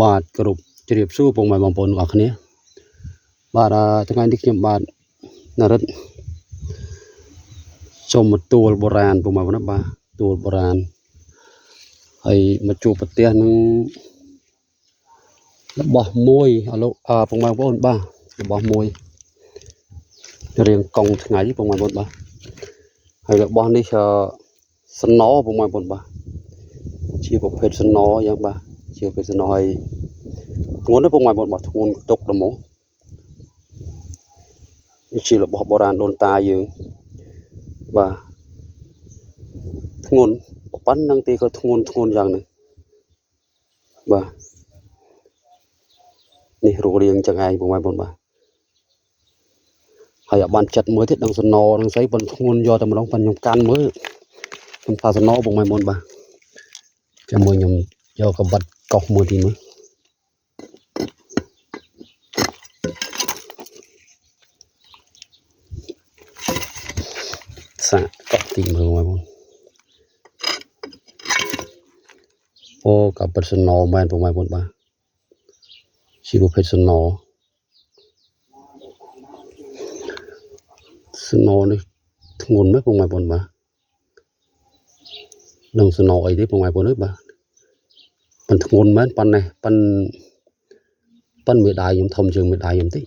បាទគ្រប់ជ្រាបសួរបងប្អូនទាំងអស់គ្នាបាទថ្ងៃនេះខ្ញុំបាទនរិទ្ធចូលមកទួលបុរាណបងប្អូនណាបាទទួលបុរាណហើយមកជួបប្រទេសនឹងរបស់មួយឥឡូវបងប្អូនបាទរបស់មួយរៀងកង់ថ្ងៃបងប្អូនបាទហើយរបស់នេះសំណបងប្អូនបាទជាប្រភេទសំណយ៉ាងបាទជាប្រភេទសំណហើយធ្ងន់ណាបងប្អូនបាទធ្ងន់ទុកដល់មកជារបស់បុរាណដូនតាយើងបាទធ្ងន់ប៉ុណ្ណឹងទីក៏ធ្ងន់យ៉ាងហ្នឹងបាទនេះរូបរាងចឹងឯងបងប្អូនបាទហើយឲ្យបានចិត្តមើលទៀតដឹងសំណនឹងស្អីប៉ុនធ្ងន់យកតែម្ដងប៉ុនខ្ញុំកាន់មើលខ្ញុំថាសំណបងប្អូនបាទចាំមើលខ្ញុំយកកបិតកោសមើលទីមើលសាកកោសទីមើលបងប្អូនអូកបិតសំណមែនបងប្អូនបាទជាប្រភេទសំណនេះធ្ងន់ណាស់បងប្អូនបាទនឹងសំណអីទេបងប្អូនអើយបាទប៉ុនធ្ងន់មែនប៉ុណ្ណេះប៉ុនមេដាយខ្ញុំធំជាងមេដាយខ្ញុំតិច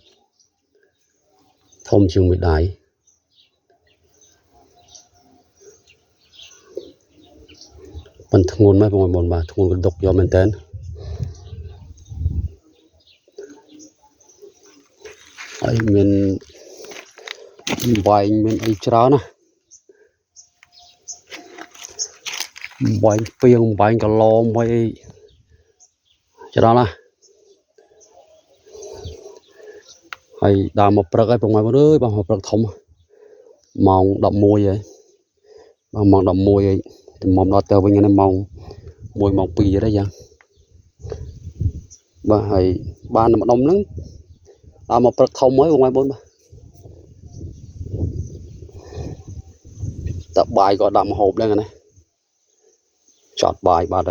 ធំជាងមេដាយប៉ុនធ្ងន់មែនបងប្អូនបាទធ្ងន់កដុកយកមែនតើហើយមានវាយមានអីច្រើនណាវាយពីងវាយកឡមវាយច្រើនណាហើយដើរមកព្រឹកហើយបងប្អូនអើយបងមកព្រឹកធំម៉ោង11ហើយបាទម៉ោង11ហើយមកដល់ទៅវិញហ្នឹងម៉ោង1ម៉ោង2ទៀតយ៉ាងបាទហើយបានម្ដុំហ្នឹងដើរមកព្រឹកធំហើយបងប្អូនបាទតើបាយក៏ដាក់ម្ហូបដែរណាចត់បាយបាត់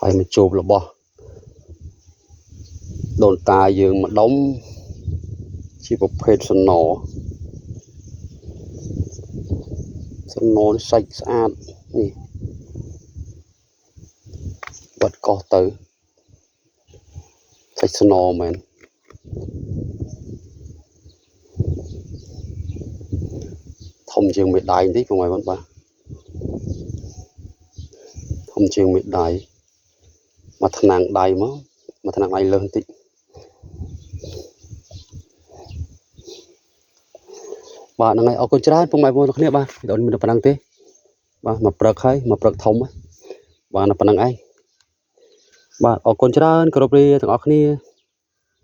ហើយមកជួបរបស់ដូនតាយើងម្ដុំជាប្រភេទសំណសាច់ស្អាតនេះបាត់កោះទៅសាច់សំណមែនធំជាងមេដាយបន្តិចបងប្អូនបាទធំជាងមេដាយមកថ្នាំងដៃមកថ្នាំងដៃលើសបន្តិចបាទហ្នឹងហើយអរគុណច្រើនពុកម៉ែបងប្អូនគ្នាបាទដូចមានតែប៉ុណ្្នឹងទេបាទមកព្រឹកហើយមកព្រឹកធំហើយបាទប៉ុណ្្នឹងឯងបាទអរគុណច្រើនគោរពលាទាំងអស់គ្នា